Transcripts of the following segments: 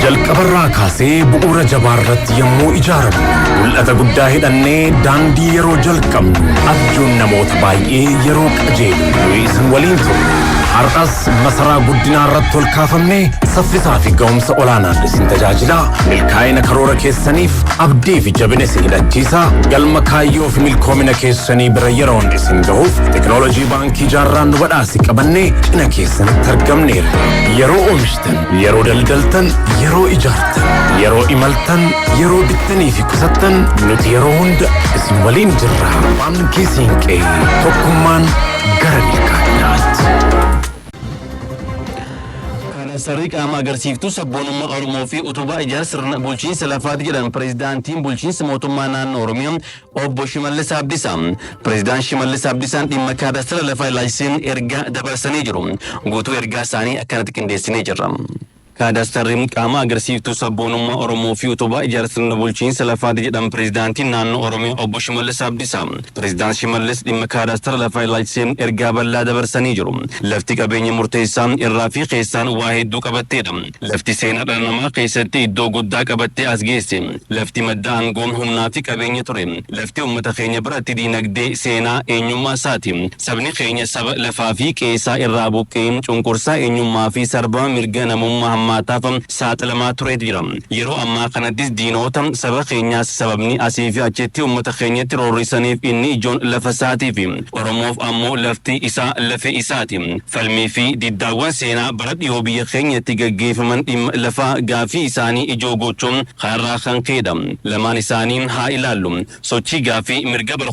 jalqabarraa kaasee bu'uura jabaarratti yommuu ijaaramu mul'ata guddaa hidhannee daandii yeroo jalqabnu abjuun namoota baay'ee yeroo qajeelu nuyi isin waliin turre har'as masaraa guddinaa irratti ol kaafamnee saffisaa fi ga'umsa olaanaan isin tajaajilaa milkaa'ina karoora keessaniif abdii fi jabina isin hidhachiisaa galma kaayyoo fi milkoomina keessanii bira yeroon isin gahuuf teknoolojii baankii jaarraan nu badhaasi qabannee cina keessanitti argamneerra yeroo oomishtan yeroo daldaltan yeroo ijaartan yeroo imaltan yeroo bittanii fi qusattan nuti yeroo hunda isin waliin jirra baankii siinqee tokkummaan gara milkaa'inaatti. Sariq ama agarsiiftuu sabboonummaa Oromoo fi utubaa ijaarsa sirna bulchiinsa lafaati jedhan pirezidaantiin bulchiinsa mootummaa naannoo Oromiyaa obbo Shimallis Abdiisaa. Pirezidaant Shimallis Abdiisaan dhimma kaadastara lafaa ilaalchiseen ergaa dabarsanii jiru. Guutuu ergaa isaanii akkanatti qindeessinee jirra. Kaadastarri qaama agarsiiftuu sabboonummaa Oromoo fi utubaa ijaarsa sirna bulchiinsa lafaati jedhan pirezidaantiin naannoo Oromiyaa obbo Shimallis Abdiisaa. Pirezidaant Shimallis dhimma kaadastara lafaa ilaalchiseen ergaa bal'aa dabarsanii jiru. Lafti qabeenya murteessaa irraa fi keessaan waa hedduu qabatteedha. Lafti seenaa dhala namaa keessatti iddoo guddaa qabattee as geesse. Lafti madda aangoon humnaa fi qabeenya ture. Lafti uummata keenya biratti diinagdee seenaa eenyummaa isaati. Sabni keenya saba lafaa fi qeessaa irraa buqqee cunqursaa eenyummaa fi sarbama mirga namummaa maataaf saaxilamaa ture jira. Yeroo ammaa kanattis diinoota saba keenyaas sababni asii fi achitti uummata keenyatti roorrisaniif inni ijoon lafa isaatiif Oromoof ammoo lafti isaa lafe isaati. Falmii fi diddaawwan seenaa bara dhiyoo biyya keenyatti gaggeeffaman dhimma lafa gaafii isaanii ijoo gochuun har'aa kan ka'edha. Lamaan isaaniin haa ilaallu. Sochii gaafii mirga bara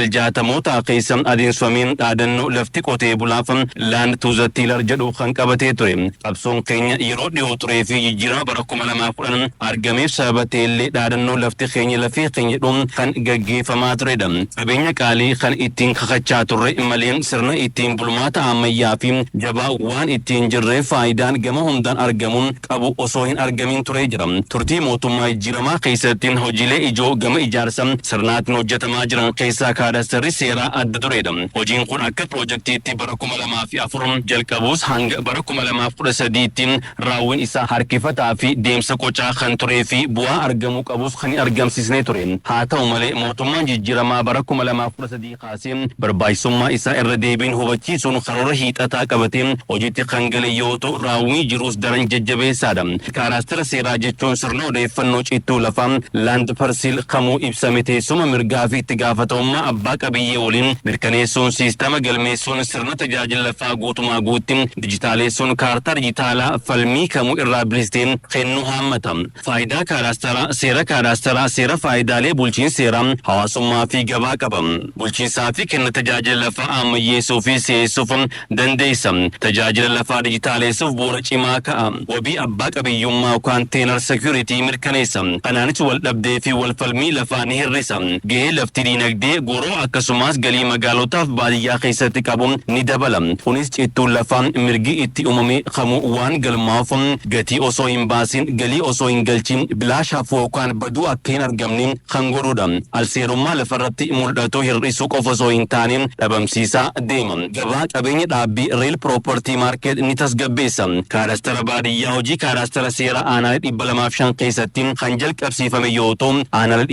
1960moota keessa adeemsifameen dhaadannoo lafti qotee bulaaf laan tuuzattiilar jedhu kan qabatee ture. Qabsoon keenya yeroo dhiyoo turee fi jijjiirama bara 2010 argameef sababa ta'ellee dhaadannoo lafti keenya lafee keenya jedhuun kan gaggeeffamaa turedha. Qabeenya qaalii kan ittiin kakachaa turre malee sirna ittiin bulmaata ammayyaa fi jabaa waan ittiin jirreef faayidaan gama hundaan argamuun qabu osoo hin argamin turee jira. Turtii mootummaa jijjiiramaa keessatti hojiilee ijoo gama ijaarsa sirnaatiin hojjetamaa jiran keessaa kaadastarri seeraa adda turedha. Hojiin kun akka piroojektiitti bara 2004 jalqabuus hanga bara 2013tti raawwiin isaa harkifataa fi deemsa qocaa kan turee fi bu'aa argamuu qabus kan argamsiisnee ture. Haa ta'u malee mootummaan jijjiiramaa bara 2013 kaasee barbaachisummaa isaa irra deebiin hubachiisuun karoora hiixataa qabatee hojiitti kan gale yoo ta'u raawwii jirus daran jajjabeessaadha. Kaadastara seeraa jechuun sirna odeeffannoo cittuu lafaa laand parsiil kamuu ibsame teessuma mirgaa fi itti gaafatamummaa abbaa qabiyyee waliin mirkaneessuun siistama galmeessuun sirna tajaajila lafaa guutumaa guutti dijitaaleessuun kaartaa dijitaalaa falmii kamuu irraa bilisteen kennuu haammata. Faayidaa kaadastaraa seera faayidaalee bulchiinsa seeraa hawaasummaa fi gabaa qaba. Bulchiinsaa fi kenna tajaajila lafaa ammayyeessuu fi si'eessuuf dandeessa. Tajaajila lafaa dijitaaleessuuf bu'uura cimaa ka'a. Wabii abbaa qabiyyummaa yookaan teenar seekuritii mirkaneessa. Kanaanis wal dhabdee fi wal falmii lafaa ni hir'isa. Gahee lafti diinagdee goroo akkasumas galii magaalotaaf baadiyyaa keessatti qabu ni dabala. Kunis cittuun lafaa mirgi itti uumame kamuu waan galmaa'uuf gatii osoo hin baasin galii osoo hin galchin bilaashaaf yookaan baduu akka hin argamne kan godhudha. Alseerummaa lafarratti mul'atu hir'isuu qofa osoo hin taane dhabamsiisaa deema. Gabaa qabeenya dhaabbii Real Property Market ni tasgabbeessa. Kaadastara baadiyyaa hojii kaadastara seera aanaalee 205 keessatti kan jalqabsiifame yoo ta'u aanaalee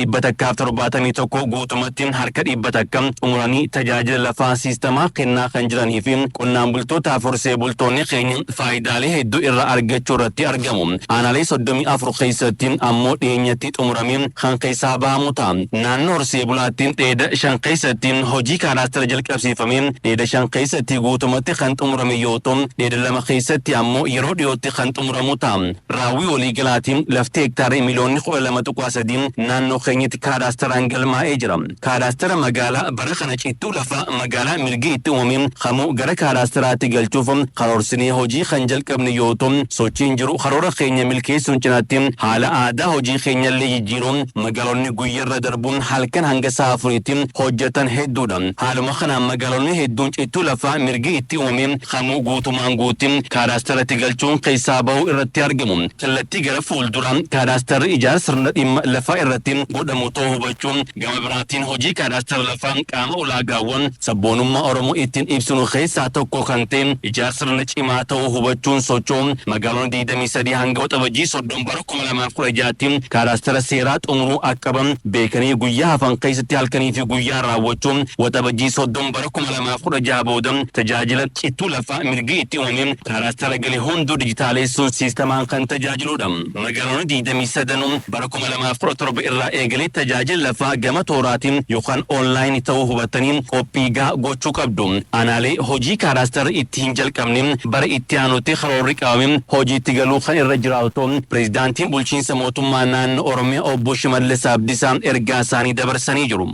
171 guutumatti harka 100 xumuranii tajaajila lafaa siistamaa kennaa kan jiranii fi qonnaan bultootaaf horsee bultoonni keenya faayidaalee hedduu irraa argachuu irratti argamu. Aanaalee 34 keessatti ammoo dhiyeenyatti xumuramee kan keessaa bahamu ta'a. Naannoo horsee bulaatti dheeda 5 keessatti hojii kaadastara jalqabsiifamee dheeda 5 keessatti guutumatti kan xumurame yoo ta'u dheeda 2 keessatti ammoo yeroo dhiyootti kan xumuramu ta'a. Raawwii waliigalaatiin lafti hektaarii miliyoonni 12.3 naannoo keenyatti kaadastaraan galmaa'ee jira. Kaadastara magaalaa bara kana cittuu lafaa magaalaa mirgi itti uumame kamuu gara kaadastaraatti galchuuf karoorsinee hojii kan jalqabne yoo ta'u sochiin jiru karoora keenya milkeessuun cinaatti haala aadaa hojii keenyallee jijjiiruun magaalonni guyyarra darbuun halkan hanga sa'a 4tti hojjetan hedduudha. Haaluma kanaan magaalonni hedduun cittuu lafaa mirgi itti uumame kamuu guutumaan guutti kaadastaratti galchuun keessaa bahuu irratti argamu. Kallattii gara fuulduraan kaadastarri ijaarsa sirna dhimma lafaa irratti godhamu ta'uu hubachuun gama biraatiin hojii kaadastara lafaa qaama ulaagaawwan sabboonummaa Oromoo ittiin ibsinu keessaa tokko kan ta'e ijaarsa sirna cimaa ta'uu hubachuun socho'uun magaalonni guraandhala 23 hanga waxabajjii 30 bara 2016 kaaraastara seeraa xumuruu akkaban beekanii guyyaa hafan keessatti halkanii fi guyyaa raawwachuun waxabajjii 30 bara 2016 booda tajaajila cittuu lafaa mirgi itti uumame kaaraastara galee hunduu dijitaaleessuun siistamaan kan tajaajiludha. Magaalonni 23 bara 2017 irraa eegalee tajaajila lafaa gama tooraatiin yookaan onlaayinii ta'uu hubatanii qophii gochuu qabdu. Aanaalee hojii kaaraastara itti hin jalqabne bara itti aanutti karoorri qabame hojiitti galuu kan irra jiraatu pireezidaantiin bulchiinsa mootummaa naannoo Oromiyaa obbo Shimallis Abdiisaan ergaa isaanii dabarsanii jiru.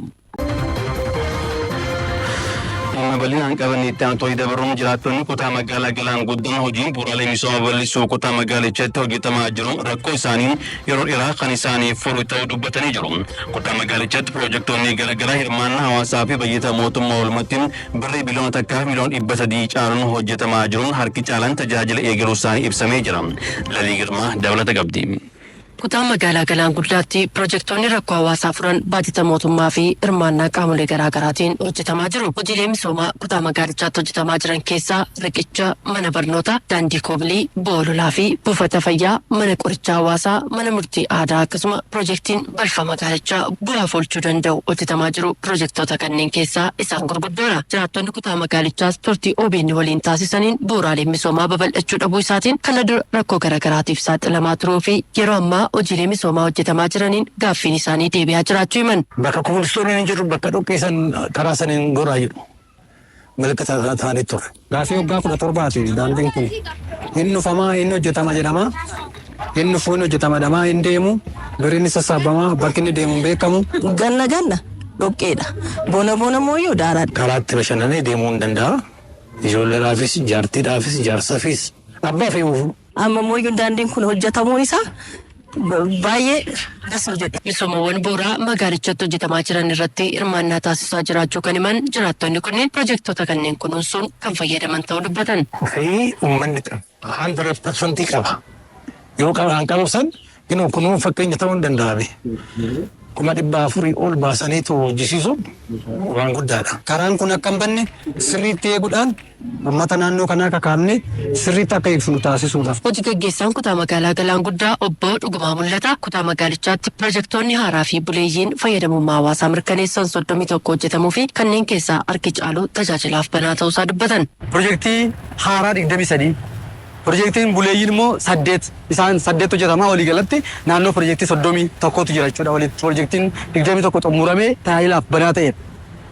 Bal'inaan qabanne itti aanutti dabaruun jiraattonni kutaa magaalaa Galaan Guddaan hojiin bu'uuraalee misoomaa bal'isuu kutaa magaalichaatti hojjetamaa jiru rakkoo isaanii yeroo dheeraa kan isaaniif furu ta'uu dubbatanii jiru. Kutaa magaalichaatti piroojektonni garaagaraa hirmaannaa hawaasaa fi bayyata mootummaa oolmatti birrii biliyoona takkaa miliyoona 300 caaluun hojjetamaa jiruun harki caalaan tajaajila eegaluu isaanii ibsamee jira. Lalii Girmaa dabalata qabdi. Kutaa magaalaa Galaan Guddaatti piroojektonni rakkoo hawaasaa furan baajata mootummaa fi hirmaannaa qaamolee garaagaraatiin hojjetamaa jiru. Hojiilee misoomaa kutaa magaalichaatti hojjetamaa jiran keessaa riqicha, mana barnootaa, daandii koobilii, boololaa fi buufata fayyaa, mana qorichaa hawaasaa, mana murtii aadaa akkasuma piroojeektiin balfa magaalichaa bu'aaf oolchuu danda'u hojjetamaa jiru. Piroojektota kanneen keessaa isaan gurguddoodha. Jiraattonni kutaa magaalichaas turtii OBN waliin taasisaniin bu'uuraaleen misoomaa babal'achuu dhabuu isaatiin kana dura rakkoo garaagaraatiif saaxilamaa turuu fi yeroo ammaa hojiilee misoomaa hojjetamaa jiraniin gaaffiin isaanii deebi'aa jiraachuu himan. Bakka kunuunstoonni hin jiru bakka dhoqqeessan karaa saniin goraa jiru. Malkata ta'anii ture. Gaafii waggaa 17 daandiin kun hin dhufamaa hin hojjetama jedhama. Hin dhufuun hojjetama jedhama hin deemu. Biriin sassaabamaa bakki inni deemu hin beekamu. Ganna dhoqqeedha. Bona mooyyuu daaraadha. Karaatti bashannanee deemuu hin danda'a. Ijoolleedhaafis, jaartiidhaafis, jaarsaafis. Abbaa fi amma mooyyuu daandiin kun hojjetamuun isaa baay'ee dasma jedhe. Misoomawwan bu'uuraa magaalichatti hojjetamaa jiran irratti hirmaannaa taasisaa jiraachuu kan himan jiraattonni kunneen piroojektota kanneen kunuunsuun kan fayyadaman ta'uu dubbatan. Fi uummanni 100% qaba. Yoo qabaan qabusan kunuun fakkeenya ta'uu hin danda'ame. 400,000 ol baasaniitu hojjisiisu waan guddaadha. Karaan kun akka hin banne sirriitti eeguudhaan uummata naannoo kanaa kakaafne sirriitti akka ibsu taasisuudhaaf. Hojii gaggeessaan kutaa magaalaa Galaan Guddaa obbo Dhugumaa Mul'ata kutaa magaalichaatti piroojektonni haaraa fi buleeyyiin fayyadamummaa hawaasaa mirkaneessan 31 hojjetamuu fi kanneen keessaa harki caalu tajaajilaaf banaa ta'uusaa dubbatan. Piroojeektii haaraa 23 Projektiin buleeyyiin immoo 8 isaan 8 hojjetamaa walii galatti naannoo projektii 31tu jira jechuudha. Walitti projektiin 21 xumuramee tajaajilaaf banaa ta'edha.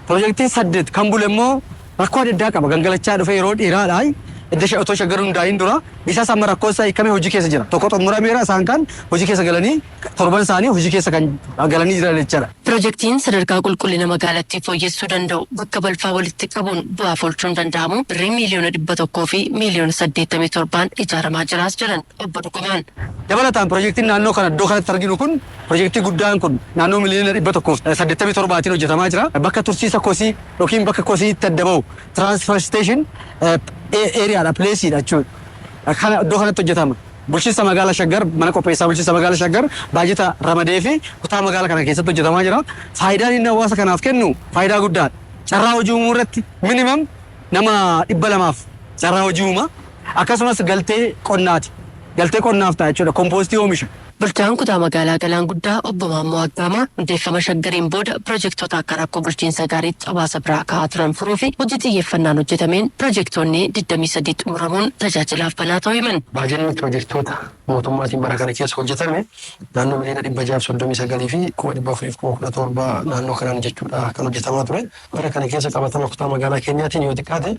Projektiin 8 kan bule immoo rakkoo adda addaa qaba. Gangalachaa dhufee yeroo dheeraadhaan edda otoo shaggaruu hundaa'in dura isaas amma rakkoo isaa hiikamee hojii keessa jira. Tokko xumurameera isaan kan hojii keessa galanii torban isaanii hojii keessa kan galanii jiran jechuudha. Piroojeektiin sadarkaa qulqullina magaalattii fooyyessuu danda'u bakka balfaa walitti qabuun bu'aaf oolchuun danda'amu birrii miliyoona 100 fi miliyoona 87 ijaaramaa jiraas jedhan obbo Dhugumaan. Dabalataan piroojeektiin naannoo kana iddoo kanatti arginu kun piroojeektii guddaan kun naannoo miliyoona 187 hojjetamaa jira. Bakka tursiisa kosii yookiin bakka kosii itti adda bahu transfer station areaadha pileesiidha jechuudha. Kana iddoo kanatti hojjetama. Bulchiinsa magaalaa Shaggar mana qopheessaa bulchiinsa magaalaa Shaggar baajata ramadee fi kutaa magaalaa kana keessatti hojjetamaa jira. Faayidaan inni hawaasa kanaaf kennu faayidaa guddaadha. Carraa hojii uumuu irratti minimum nama 200 carraa hojii uuma. Akkasumas galtee qonnaati. Galtee qonnaaf ta'a jechuudha. Kompoostii oomisha. Bulchaan kutaa magaalaa Galaan Guddaa obbo Maammoo Aggaamaa hundeeffama Shaggariin booda piroojektota akka rakkoo bulchiinsa gaariitti hawaasa biraa ka'aa turan furuu fi hojii xiyyeeffannaan hojjetameen piroojektonni 23 xumuramuun tajaajilaaf banaa ta'uu himan. Baajanni piroojektota mootummaatiin bara kana keessa hojjetame naannoo miliyoona 639 fi 417 naannoo kanaan jechuudha kan hojjetamaa ture. Bara kana keessa qabatama kutaa magaalaa keenyaatiin yoo xiqqaate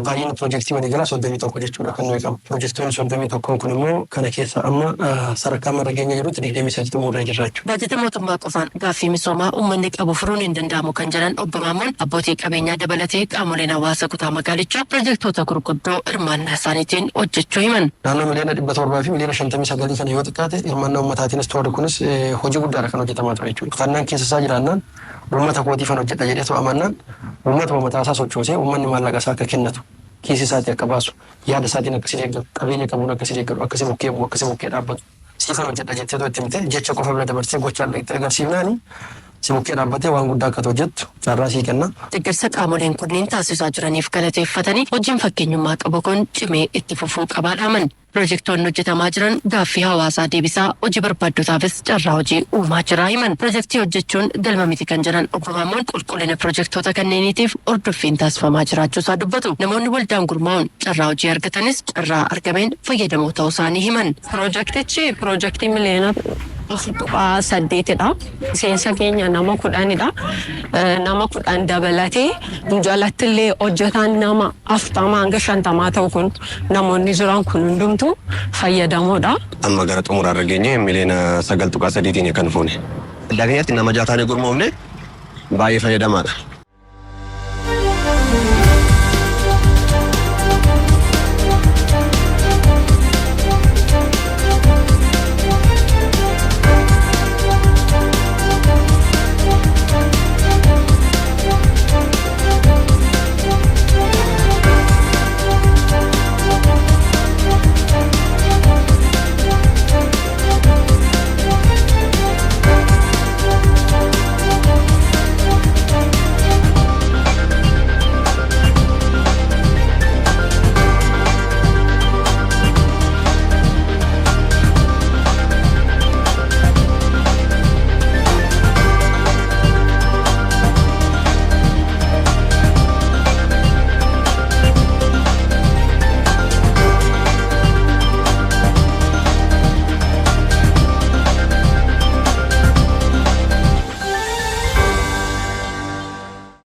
baay'inni piroojektii waliigalaa 31 jechuudha kan nuyi qabnu. Piroojektonni 31 kun immoo kana keessa amma sadarkaa margeenya jirutti 23 xumurree jirra jechuudha. Baajata mootummaa qofaan gaaffii misoomaa uummanni qabu furuun hin danda'amu kan jedhan obbo Maammoon abbootii qabeenyaa dabalatee qaamoleen hawaasa kutaa magaalichaa piroojektota gurguddoo hirmaannaa isaaniitiin hojjechuu himan. Naannoo miliyoona 700 fi miliyoona 59 kana yoo xiqqaate hirmaannaa uummataatiinis toora kunis hojii guddaadha kan hojjetamaa ture jechuudha. Kanneen keessa isaa jiraannaan uummata kootiifan hojjedha jedhee to'amannaan uummata mataa isaa sochoosee uummanni maallaqa isaa akka kennatu kiisii isaatii akka baasu yaada isaatiin akkasii deeggaru qabeenya qabuun akkasii deeggaru akkasii bukkee bu'u akkasii bukkee dhaabbatu. Siifan hojjedha jettee too itti mite jecha qofa bira dabarsee gochaan itti agarsiifnaani si bukkee dhaabbatee waan guddaa akka hojjettu carraa sii kenna. Deeggarsa qaamoleen kunneen taasisaa jiraniif galateeffatanii hojiin fakkeenyummaa qabu kun cimee itti fufuu qabaadhaaman. Pirojektoonni hojjetamaa jiran gaaffii hawaasaa deebisaa hojii barbaaddootaafis carraa hojii uumaa jira himan. Pirojektii hojjechuun galma miti kan jiran obbo Maammoon qulqullina pirojektoota kanneeniitiif hordoffiin taasifamaa jiraachuusaa dubbatu. Namoonni waldaan gurmaa'uun carraa hojii argatanis carraa argameen fayyadamoo ta'uu isaanii himan. Pirojektii miliyoona 8dha. Seensa keenya nama 10dha. Nama 10 dabalatee jalatti illee hojjetaan nama 40 hanga 50 ta'u kun namoonni jiran kun hundumtu fayyadamoodha. Amma gara xumuraarra geenye miliyoona 9.3 kan fuune. Daganyatti nama 6 gurmoofne baay'ee fayyadamaadha.